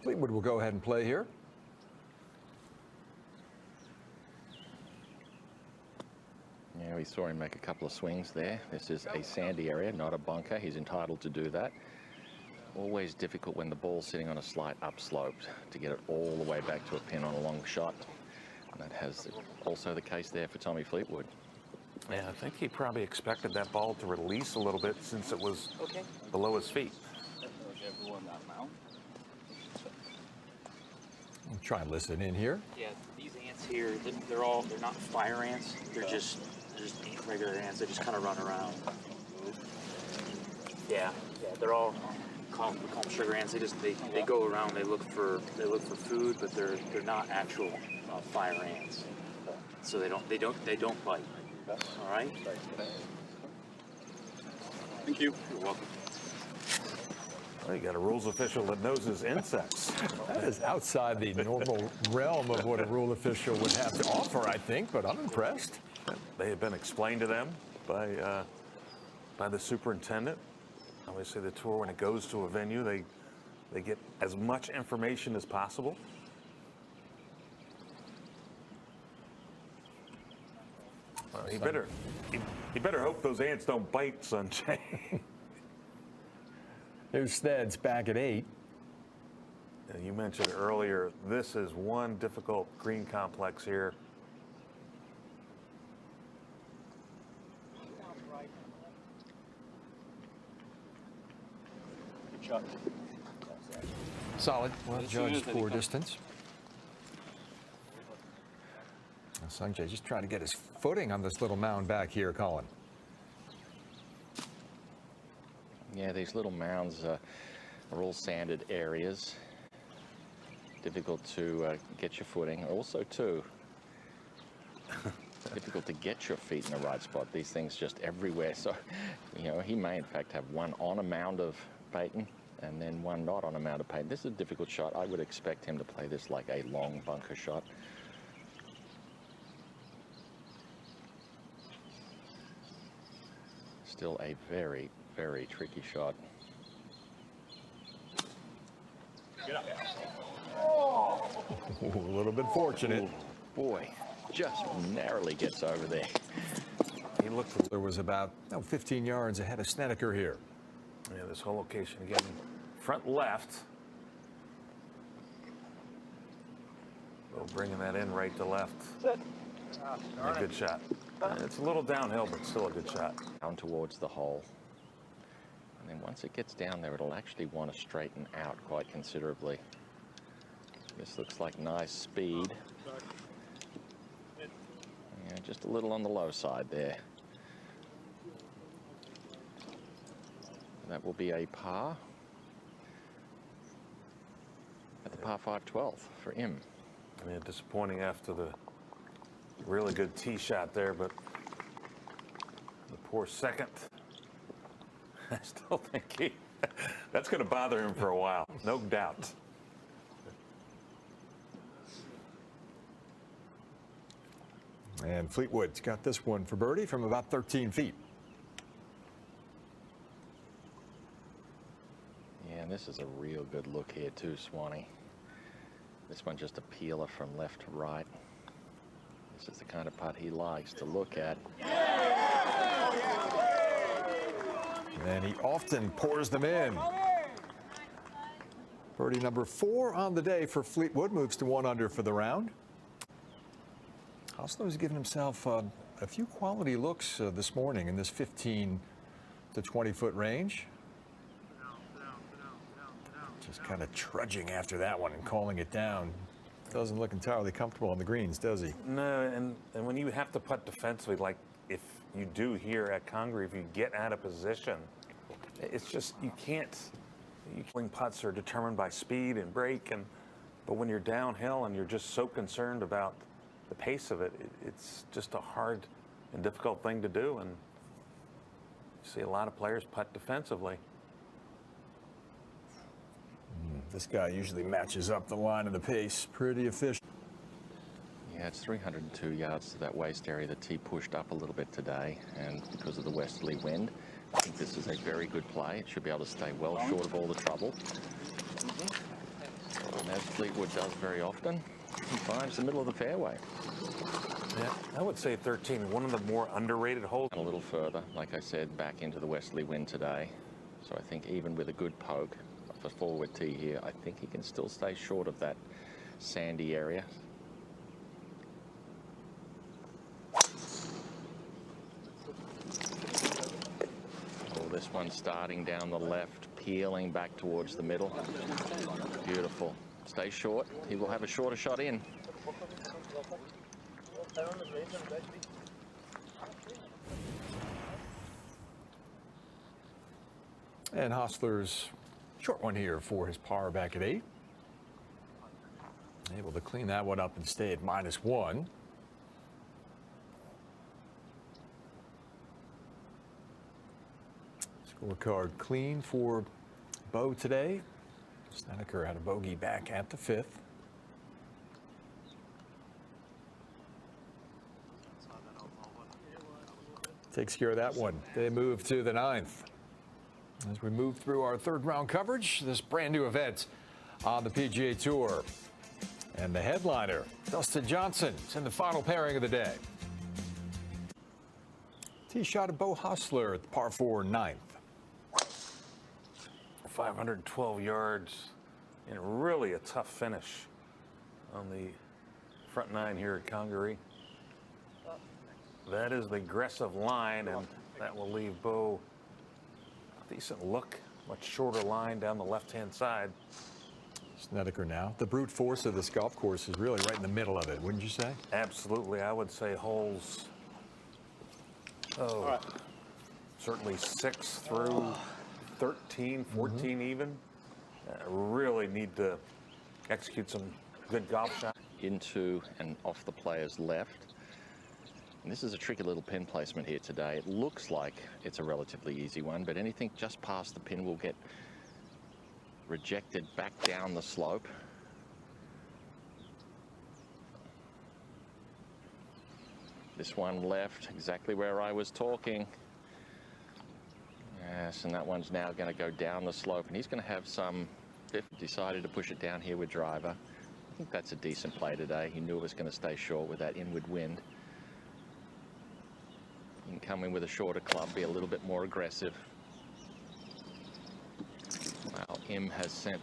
Fleetwood will go ahead and play here. Yeah, we saw him make a couple of swings there. This is a sandy area, not a bunker. He's entitled to do that. Always difficult when the ball's sitting on a slight upslope to get it all the way back to a pin on a long shot. And that has also the case there for Tommy Fleetwood. Yeah, I think he probably expected that ball to release a little bit since it was below his feet. I'll try and listen in here. Yeah, these ants here, they're not fire ants. They're just regular ants. They just kind of run around. Yeah, they're all we call them sugar ants. They go around. They look for food, but they're not actual fire ants. So they don't bite. All right. Thank you. You're welcome. Well, you got a rules official that knows his insects. That is outside the normal realm of what a rule official would have to offer, I think, but I'm impressed. They have been explained to them by the superintendent. Obviously, the tour, when it goes to a venue, they get as much information as possible. Well, you better hope those ants don't bite, Sanjay. Here's Steads back at 8. You mentioned earlier, this is one difficult green complex here. Solid. Well judged for distance. Sanjay just trying to get his footing on this little mound back here, Colin. Yeah, these little mounds are all sanded areas. Difficult to get your footing. Also, too, difficult to get your feet in the right spot. These things just everywhere. So, he may in fact have one on a mound of Peyton and then one not on a mound of Peyton. This is a difficult shot. I would expect him to play this like a long bunker shot. Still a very, very tricky shot. A little bit fortunate. Ooh, boy, just narrowly gets over there. He looked. There was about 15 yards ahead of Snedeker here. Yeah, this whole location again, front left. Well, bringing that in right to left. A good shot. It's a little downhill, but still a good shot. Down towards the hole. And then once it gets down there, it'll actually want to straighten out quite considerably. This looks like nice speed. Yeah, just a little on the low side there. That will be a par. At the par 5 12th for him. Yeah, disappointing after the really good tee shot there, but the poor second. I still think that's going to bother him for a while, no doubt. And Fleetwood's got this one for birdie from about 13 feet. Yeah, and this is a real good look here too, Swanee. This one just a peeler from left to right. This is the kind of putt he likes to look at. And he often pours them in. Birdie number 4 on the day for Fleetwood, moves to 1 under for the round. Hostler's given himself a few quality looks this morning in this 15 to 20 foot range. Just kind of trudging after that one and calling it down. Doesn't look entirely comfortable on the greens, does he? No, and when you have to putt defensively, like if you do here at Congaree, if you get out of position, it's just, you can't. Putts are determined by speed and break, but when you're downhill and you're just so concerned about the pace of it, it's just a hard and difficult thing to do, and you see a lot of players putt defensively. This guy usually matches up the line and the pace pretty efficient. Yeah, it's 302 yards to that waist area. The tee pushed up a little bit today, and because of the westerly wind, I think this is a very good play. It should be able to stay well short of all the trouble. as Fleetwood does very often. He finds the middle of the fairway. Yeah, I would say 13, one of the more underrated holes. And a little further, like I said, back into the westerly wind today. So I think even with a good poke off a forward tee here, I think he can still stay short of that sandy area. Oh, this one starting down the left, peeling back towards the middle. Beautiful. Stay short. He will have a shorter shot in. And Hostler's short one here for his par back at 8. Able to clean that one up and stay at -1. Scorecard clean for Bo today. Snedeker had a bogey back at the 5th. Takes care of that one. They move to the 9th. As we move through our third round coverage, this brand new event on the PGA Tour. And the headliner, Dustin Johnson, is in the final pairing of the day. Tee shot of Beau Hossler at the par 4 9th. 512 yards and really a tough finish on the front 9 here at Congaree. That is the aggressive line, and that will leave Beau a decent look. Much shorter line down the left-hand side. Snedeker now. The brute force of this golf course is really right in the middle of it, wouldn't you say? Absolutely. I would say holes, certainly 6 through 13, 14 even. Really need to execute some good golf shots. Into and off the player's left. And this is a tricky little pin placement here today. It looks like it's a relatively easy one, but anything just past the pin will get rejected back down the slope. This one left, exactly where I was talking. Yes, and that one's now going to go down the slope, and he's going to have some. Decided to push it down here with driver. I think that's a decent play today. He knew it was going to stay short with that inward wind. He can come in with a shorter club, be a little bit more aggressive. Well, Im has sent